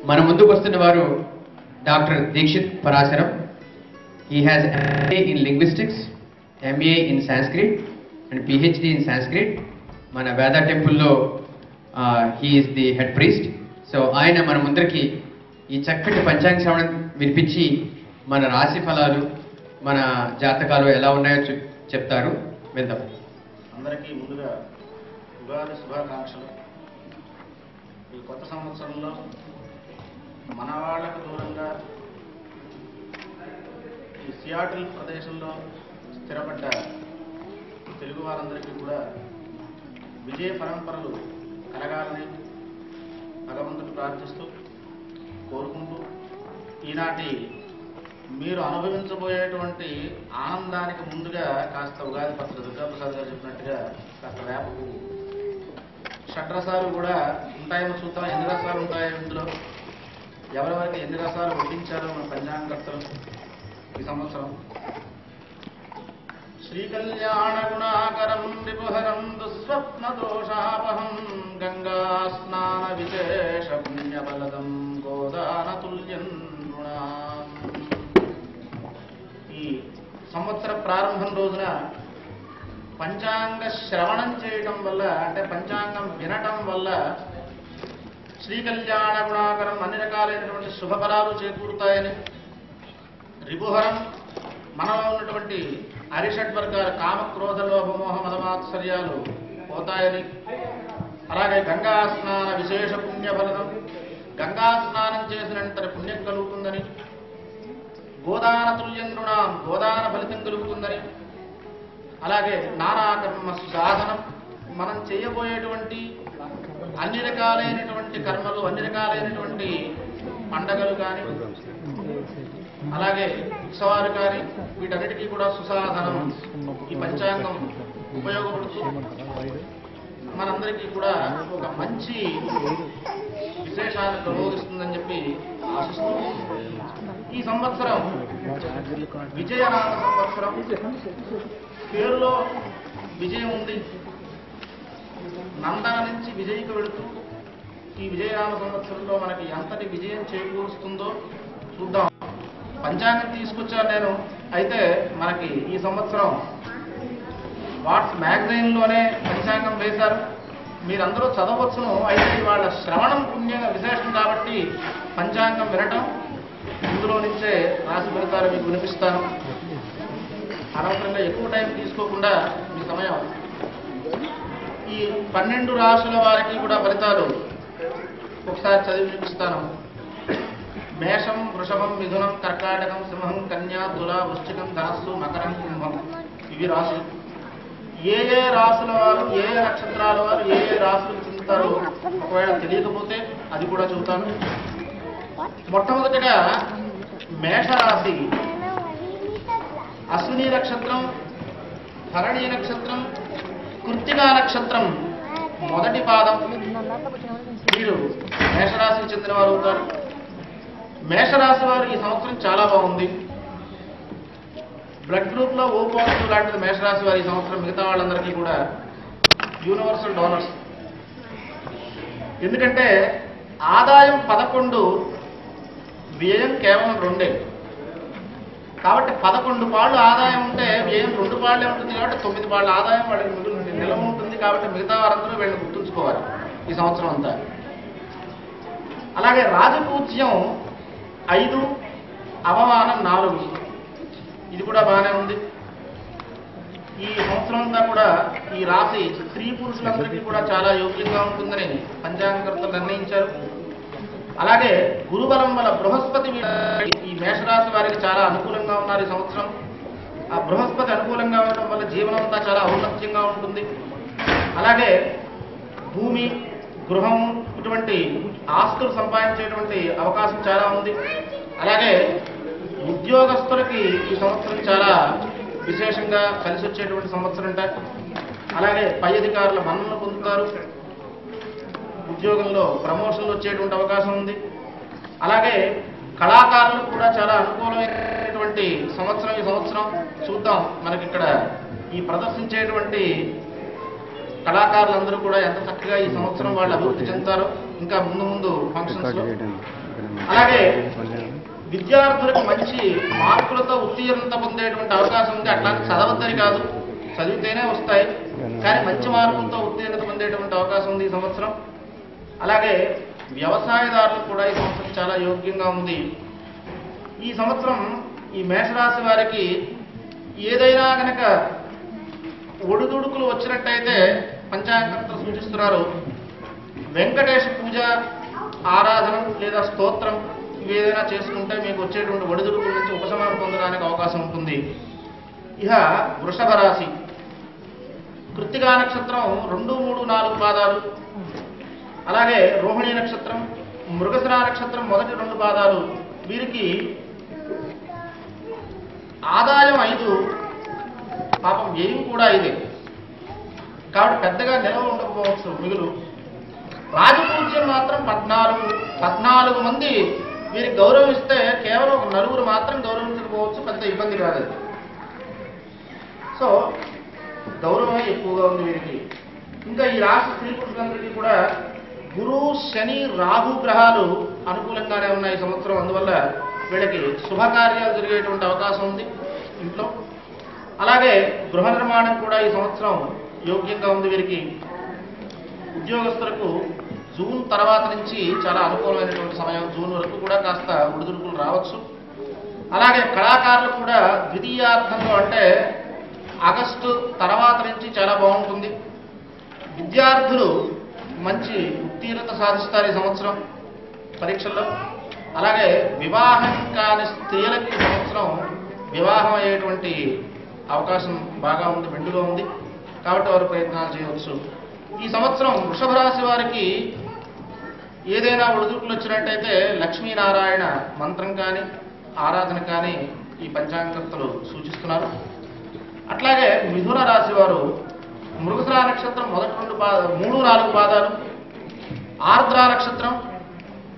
మన ముందుకు వస్తున్న వారు doctor Dikshit Parasaram. He has MA in linguistics, MA in Sanskrit and PhD in Sanskrit. మన వేద టెంపుల్లో he is the head priest. So ఆయన మన ముందరికి ఈ చక్కటి పంచాంగ శ్రవణం వినిపించి మన రాశి ఫలాలు మన జాతకాలు ఎలా ఉన్నాయో చెప్తారు. వెళ్దాం. అందరికీ ముందుగా ఉగాది శుభాకాంక్షలు. ఈ కొత్త సంవత్సరంలో మన వాళ్ళకు దూరంగా ఈ సియాటిల్ ప్రదేశంలో స్థిరపడ్డ తెలుగు వారందరికీ కూడా విజయ పరంపరలు కలగాలని భగవంతుడు ప్రార్థిస్తూ కోరుకుంటూ ఈనాటి మీరు అనుభవించబోయేటువంటి ఆనందానికి ముందుగా కాస్త ఉగాది పత్ర దుర్గాప్రసాద్ గారు చెప్పినట్టుగా కాస్త వేపకు షడ్రసాలు కూడా ఉంటాయేమో చూద్దాం. ఎన్ని రసాలు ఉంటాయో ఇందులో, ఎవరెవరికి ఎన్ని రసాలు వడ్డించారో మన పంచాంగకర్తలు ఈ సంవత్సరం. శ్రీకళ్యాణ గుణాకరం విపుహరం దుస్వప్న దోషాపహం గంగా స్నాన విశేష పుణ్యబలదం గోదాన తుల్యం గుణాం. ఈ సంవత్సర ప్రారంభం రోజున పంచాంగ శ్రవణం చేయటం వల్ల, అంటే పంచాంగం వినటం వల్ల శ్రీకళ్యాణ గుణాకరం అన్ని రకాలైనటువంటి శుభఫలాలు చేకూరుతాయని, రిపుహరం మనలో ఉన్నటువంటి అరిషడ్వర్గాల కామక్రోధ లోభమోహ మదమాత్సర్యాలు పోతాయని, అలాగే గంగా స్నాన విశేష పుణ్యఫలం, గంగా స్నానం చేసినంతటి పుణ్యం కలుగుతుందని, గోదాన తుల్యం రుణాం గోదాన ఫలితం కలుగుతుందని, అలాగే నానాకర్మ సాధనం మనం చేయబోయేటువంటి అన్ని రకాలైనటువంటి కర్మలు, అన్ని రకాలైనటువంటి పండగలు కానీ, అలాగే ఉత్సవాలు కానీ, వీటన్నిటికీ కూడా సుసాధనం ఈ పంచాంగం ఉపయోగపడుతూ మనందరికీ కూడా ఒక మంచి విశేషాన్ని ప్రబోధిస్తుందని చెప్పి ఆశిస్తూ, ఈ సంవత్సరం విజయనామ సంవత్సరం. పేరులో విజయం ఉంది. నందన నుంచి విజయకు వెళుతూ ఈ విజయనామ సంవత్సరంలో మనకి ఎంతటి విజయం చేకూరుస్తుందో చూద్దాం. పంచాంగం తీసుకొచ్చాను నేను. అయితే మనకి ఈ సంవత్సరం వాట్స్ మ్యాగజైన్లోనే పంచాంగం వేశారు, మీరందరూ చదవచ్చును. అయితే వాళ్ళ శ్రవణం పుణ్యంగా విశేషం కాబట్టి పంచాంగం వినటం, ఇందులో నుంచే రాశి ఫలితాలు మీకు వినిపిస్తాను. అనవసరంగా ఎక్కువ టైం తీసుకోకుండా మీ సమయం ఈ 12 రాశుల వారికి కూడా ఫలితాలు ఒకసారి చదివి వినిపిస్తాను. మేషం, వృషభం, మిథునం, కర్కాటకం, సింహం, కన్యా, తుల, వృశ్చికం, ధనస్సు, మకరం, కుంభం. ఇవి రాశులు. ఏ ఏ రాశుల వారు, ఏ ఏ నక్షత్రాల వారు ఏ ఏ రాశులకు చెందుతారో ఒకవేళ తెలియకపోతే అది కూడా చెబుతాను. మొట్టమొదటిగా మేషరాశి. అశ్విని నక్షత్రం, భరణి నక్షత్రం, కృత్తికా నక్షత్రం మొదటి పాదం వీరు మేషరాశికి చెందిన వారు అవుతారు. మేషరాశి వారు ఈ సంవత్సరం చాలా బాగుంది. బ్లడ్ గ్రూప్లో ఓ పాజిటివ్ లాంటిది మేషరాశి వారు ఈ సంవత్సరం. మిగతా వాళ్ళందరికీ కూడా యూనివర్సల్ డోనర్స్. ఎందుకంటే ఆదాయం 11, వ్యయం కేవలం 2. కాబట్టి 11 పాళ్ళు ఆదాయం ఉంటే వ్యయం 2 పాళ్ళే ఉంటుంది. కాబట్టి 9 పాళ్ళ ఆదాయం వాళ్ళకి నిలవ ఉంటుంది. కాబట్టి మిగతా వారందరూ వీళ్ళని గుర్తుంచుకోవాలి ఈ సంవత్సరం అంతా. అలాగే రాజపూజ్యం 5, అవమానం 4. ఇది కూడా బాగానే ఉంది. ఈ సంవత్సరం అంతా కూడా ఈ రాశి స్త్రీ పురుషులందరికీ కూడా చాలా యోగ్యంగా ఉంటుందని పంచాంగకర్తలు నిర్ణయించారు. అలాగే గురుబలం వల్ల బృహస్పతి ఈ మేషరాశి వారికి చాలా అనుకూలంగా ఉన్నారు ఈ సంవత్సరం. ఆ బృహస్పతి అనుకూలంగా ఉండడం వల్ల జీవనం అంతా చాలా ఔన్నత్యంగా ఉంటుంది. అలాగే భూమి, గృహం ఇటువంటి ఆస్తులు సంపాదించేటువంటి అవకాశం చాలా ఉంది. అలాగే ఉద్యోగస్తులకి ఈ సంవత్సరం చాలా విశేషంగా కలిసి వచ్చేటువంటి సంవత్సరం ఉంటాయి. అలాగే పై అధికారుల మన్ననలు పొందుతారు. ఉద్యోగంలో ప్రమోషన్లు వచ్చేటువంటి అవకాశం ఉంది. అలాగే కళాకారులకు కూడా చాలా అనుకూలమైనటువంటి సంవత్సరం ఈ సంవత్సరం. చూద్దాం మనకి ఇక్కడ ఈ ప్రదర్శించేటువంటి కళాకారులందరూ కూడా ఎంత చక్కగా ఈ సంవత్సరం వాళ్ళు అభివృద్ధి చెందుతారో. ఇంకా ముందు ఫంక్షన్స్ అలాగే విద్యార్థులకు మంచి మార్కులతో ఉత్తీర్ణత పొందేటువంటి అవకాశం ఉంది. అట్లాంటి చదవద్దని కాదు, చదివితేనే వస్తాయి, కానీ మంచి మార్కులతో ఉత్తీర్ణత పొందేటువంటి అవకాశం ఉంది ఈ సంవత్సరం. అలాగే వ్యవసాయదారులకు కూడా ఈ సంవత్సరం చాలా యోగ్యంగా ఉంది. ఈ సంవత్సరం ఈ మేషరాశి వారికి ఏదైనా కనుక ఒడిదుడుకులు వచ్చినట్టయితే పంచాంగకర్తలు సూచిస్తున్నారు, వెంకటేశ పూజ, ఆరాధన లేదా స్తోత్రం ఇవి ఏదైనా చేసుకుంటే మీకు వచ్చేటువంటి ఒడిదుడుకుల నుంచి ఉపశమనం పొందడానికి అవకాశం ఉంటుంది. ఇక వృషభ రాశి, కృత్తికా నక్షత్రం 2, 3, 4 పాదాలు, అలాగే రోహిణీ నక్షత్రం, మృగశిర నక్షత్రం మొదటి 2 పాదాలు. వీరికి ఆదాయం 5, పాపం వ్యయం కూడా 5, కాబట్టి పెద్దగా నిలవ ఉండకపోవచ్చు మిగులు. రాజపూజ్యం మాత్రం 14 మంది వీరికి గౌరవిస్తే కేవలం 4 మాత్రం గౌరవించకపోవచ్చు, పెద్ద ఇబ్బంది కాదు. సో గౌరవం ఎక్కువగా ఉంది వీరికి. ఇంకా ఈ రాశి స్త్రీ పురుషులందరికీ కూడా గురు, శని, రాహు గ్రహాలు అనుకూలంగానే ఉన్నాయి ఈ సంవత్సరం. అందువల్ల వీళ్ళకి శుభకార్యాలు జరిగేటువంటి అవకాశం ఉంది ఇంట్లో. అలాగే గృహ నిర్మాణం కూడా ఈ సంవత్సరం యోగ్యంగా ఉంది వీరికి. ఉద్యోగస్తులకు జూన్ తర్వాత నుంచి చాలా అనుకూలమైనటువంటి సమయం. జూన్ వరకు కూడా కాస్త ఒడిదుడుకులు రావచ్చు. అలాగే కళాకారులు కూడా ద్వితీయార్థంలో అంటే ఆగస్టు తర్వాత నుంచి చాలా బాగుంటుంది. విద్యార్థులు మంచి ఉత్తీర్ణత సాధిస్తారు ఈ సంవత్సరం పరీక్షల్లో. అలాగే వివాహం కాని స్త్రీలకు ఈ సంవత్సరం వివాహం అయ్యేటువంటి అవకాశం బాగా ఉంది, మెండుగా ఉంది, కాబట్టి వారు ప్రయత్నాలు చేయవచ్చు. ఈ సంవత్సరం వృషభ రాశి వారికి ఏదైనా ఒడిదుడుకులు వచ్చినట్టయితే లక్ష్మీనారాయణ మంత్రం కానీ ఆరాధన కానీ ఈ పంచాంగకర్తలు సూచిస్తున్నారు. అట్లాగే మిథున రాశి వారు మృగశిర నక్షత్రం మొదటి 3, 4 పాదాలు, ఆర్ద్ర నక్షత్రం,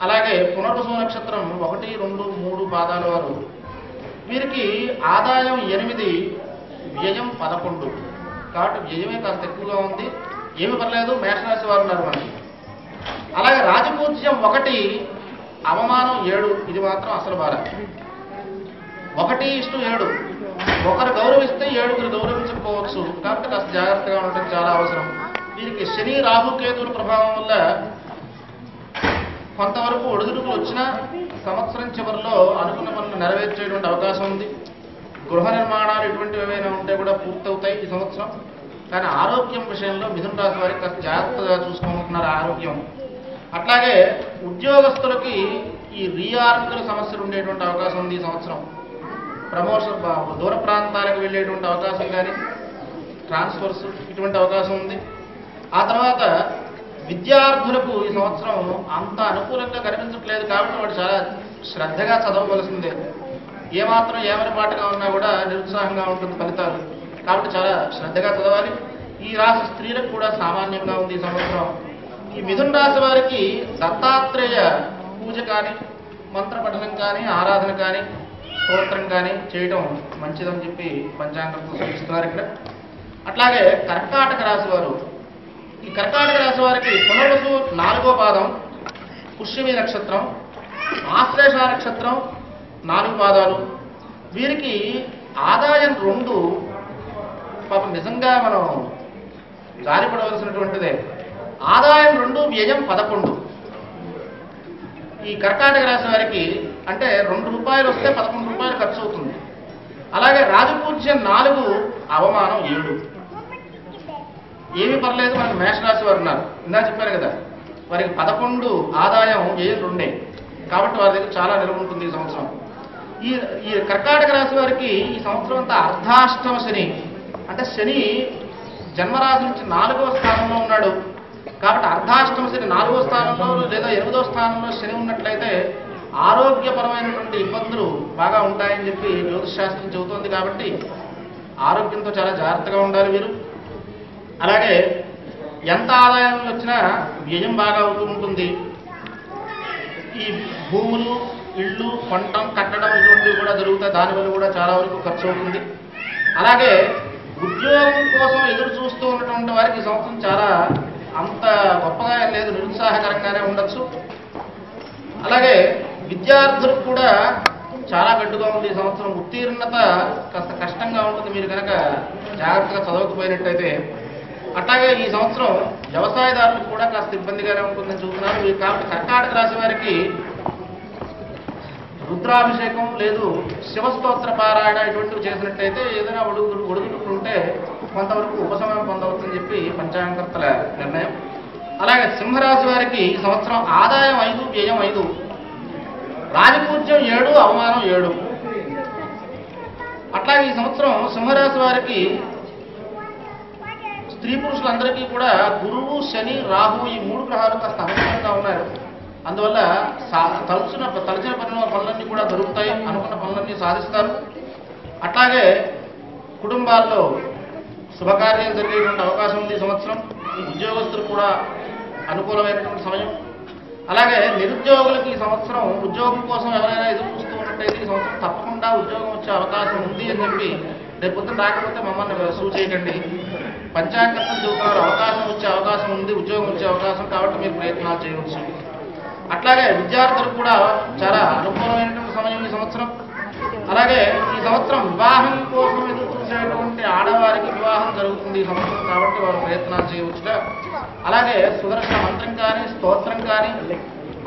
అలాగే పునర్వసు నక్షత్రం 1, 2, 3 పాదాల వారు. వీరికి ఆదాయం 8, వ్యయం 11, కాబట్టి వ్యయమే కాస్త ఎక్కువగా ఉంది. ఏమి పర్లేదు, మేషరాశి వారు ఉన్నారు మనకి. అలాగే రాజపూజ్యం 1, అవమానం 7, ఇది మాత్రం అసలు బాధ. 1:7, ఒకరు గౌరవిస్తే 7గురు గౌరవించకపోవచ్చు, కాబట్టి కాస్త జాగ్రత్తగా ఉండటం చాలా అవసరం. దీనికి శని, రాహు, కేతువుల ప్రభావం వల్ల కొంతవరకు ఒడిదుడుకులు వచ్చినా సంవత్సరం చివరిలో అనుకున్న పనులు నెరవేర్చేటువంటి అవకాశం ఉంది. గృహ నిర్మాణాలు ఇటువంటివి ఏమైనా ఉంటే కూడా పూర్తవుతాయి ఈ సంవత్సరం. కానీ ఆరోగ్యం విషయంలో మిథున రాశి వారికి కాస్త జాగ్రత్తగా చూసుకుంటున్నారు ఆరోగ్యం. అట్లాగే ఉద్యోగస్తులకి ఈ రీఆర్కుల సమస్యలు ఉండేటువంటి అవకాశం ఉంది ఈ సంవత్సరం. ప్రమోషన్, దూర ప్రాంతాలకు వెళ్ళేటువంటి అవకాశం కానీ ట్రాన్స్ఫర్స్ ఇటువంటి అవకాశం ఉంది. ఆ తర్వాత విద్యార్థులకు ఈ సంవత్సరం అంత అనుకూలంగా కనిపించట్లేదు, కాబట్టి వాడు చాలా శ్రద్ధగా చదవవలసిందే. ఏమాత్రం ఏమరపాటుగా ఉన్నా కూడా నిరుత్సాహంగా ఉంటుంది ఫలితాలు, కాబట్టి చాలా శ్రద్ధగా చదవాలి. ఈ రాశి స్త్రీలకు కూడా సామాన్యంగా ఉంది ఈ సంవత్సరం. ఈ మిథున రాశి వారికి దత్తాత్రేయ పూజ కానీ మంత్రపఠనం కానీ ఆరాధన కానీ స్తోత్రం కానీ చేయడం మంచిదని చెప్పి పంచాంగంతో సూచిస్తున్నారు ఇక్కడ. అట్లాగే కర్కాటక రాశి వారు, ఈ కర్కాటక రాశి వారికి పునర్వసు 4వ పాదం, పుష్యమి నక్షత్రం, ఆశ్లేష నక్షత్రం 4 పాదాలు. వీరికి ఆదాయం 2, పాపం నిజంగా మనం జారిపడవలసినటువంటిదే. ఆదాయం 2, వ్యయం 11. ఈ కర్కాటక రాశి వారికి అంటే ₹2 వస్తే ₹11 ఖర్చు అవుతుంది. అలాగే రాజపూజ్యం 4, అవమానం 7. ఏమీ పర్లేదు, మనకి మేషరాశి వారు ఉన్నారు, ఇందా చెప్పారు కదా, వారికి 11 ఆదాయం, వ్యయం 2, కాబట్టి వారి దగ్గర చాలా నిలవ ఉంటుంది ఈ సంవత్సరం. ఈ కర్కాటక రాశి వారికి ఈ సంవత్సరం అంతా అర్ధాష్టమ శని, అంటే శని జన్మరాశి నుంచి 4వ స్థానంలో ఉన్నాడు. కాబట్టి అర్ధాష్టమ శని 4వ స్థానంలో లేదా 8వ స్థానంలో శని ఉన్నట్లయితే ఆరోగ్యపరమైనటువంటి ఇబ్బందులు బాగా ఉంటాయని చెప్పి జ్యోతిష్ శాస్త్రం చెబుతోంది. కాబట్టి ఆరోగ్యంతో చాలా జాగ్రత్తగా ఉండాలి వీరు. అలాగే ఎంత ఆదాయం వచ్చినా వ్యయం బాగా అవుతూ ఉంటుంది. ఈ భూములు, ఇళ్ళు కొనటం, కట్టడం ఇటువంటివి కూడా జరుగుతాయి, దానివల్ల కూడా చాలా వరకు ఖర్చు అవుతుంది. అలాగే ఉద్యోగం కోసం ఎదురు చూస్తూ ఉన్నటువంటి వారికి ఈ సంవత్సరం చాలా అంత గొప్పగా లేదు, నిరుత్సాహకరంగానే ఉండొచ్చు. అలాగే విద్యార్థులకు కూడా చాలా గడ్డుగా ఉంది ఈ సంవత్సరం. ఉత్తీర్ణత కాస్త కష్టంగా ఉంటుంది మీరు కనుక జాగ్రత్తగా చదవకపోయినట్టయితే. అట్లాగే ఈ సంవత్సరం వ్యవసాయదారులకు కూడా కాస్త ఇబ్బందిగానే ఉంటుందని చూస్తున్నారు. కాబట్టి కర్కాటక రాశి వారికి రుద్రాభిషేకం లేదు శివస్తోత్ర పారాయణ ఇటువంటివి చేసినట్టయితే ఏదైనా ఒడుగుడుకులు ఉంటే కొంతవరకు ఉపశమనం పొందవచ్చని చెప్పి పంచాంగకర్తల నిర్ణయం. అలాగే సింహరాశి వారికి ఈ సంవత్సరం ఆదాయం 5, వ్యయం 5, రాజపూజ్యం 7, అవమానం 7. అట్లాగే ఈ సంవత్సరం సింహరాశి వారికి స్త్రీ పురుషులందరికీ కూడా గురువు, శని, రాహు ఈ 3 గ్రహాలు కాస్త అనుకూలంగా ఉన్నారు. అందువల్ల తలచిన పనులన్నీ కూడా దొరుకుతాయి, అనుకున్న పనులన్నీ సాధిస్తారు. అట్లాగే కుటుంబాల్లో శుభకార్యాలు జరిగేటువంటి అవకాశం ఉంది ఈ సంవత్సరం. ఉద్యోగస్తులు కూడా అనుకూలమైనటువంటి సమయం. అలాగే నిరుద్యోగులకి ఈ సంవత్సరం ఉద్యోగం కోసం ఎవరైనా ఎదురు చూస్తూ ఉన్నట్టయితే ఈ సంవత్సరం తప్పకుండా ఉద్యోగం వచ్చే అవకాశం ఉంది అని చెప్పి రేపు పొద్దున రాకపోతే మమ్మల్ని సూచ్ చేయకండి. పంచాంగకర్తలు చూస్తున్నారు అవకాశం వచ్చే అవకాశం ఉంది, ఉద్యోగం వచ్చే అవకాశం, కాబట్టి మీరు ప్రయత్నాలు చేయవచ్చు. అట్లాగే విద్యార్థులకు కూడా చాలా అనుకూలమైనటువంటి సమయం ఈ సంవత్సరం. అలాగే ఈ సంవత్సరం వివాహం కోసం ఎదురు చూసేటువంటి ఆడవారికి వివాహం జరుగుతుంది ఈ సంవత్సరం, కాబట్టి వారు ప్రయత్నాలు చేయవచ్చుట. అలాగే సుదర్శన మంత్రం కానీ, స్తోత్రం కానీ,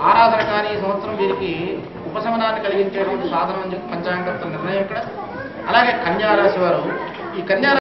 ఆరాధన కానీ ఈ సంవత్సరం వీరికి ఉపశమనాన్ని కలిగించేటువంటి సాధనం అని చెప్పి పంచాంగకర్తల నిర్ణయం ఇక్కడ. అలాగే కన్యారాశి వారు, ఈ కన్యా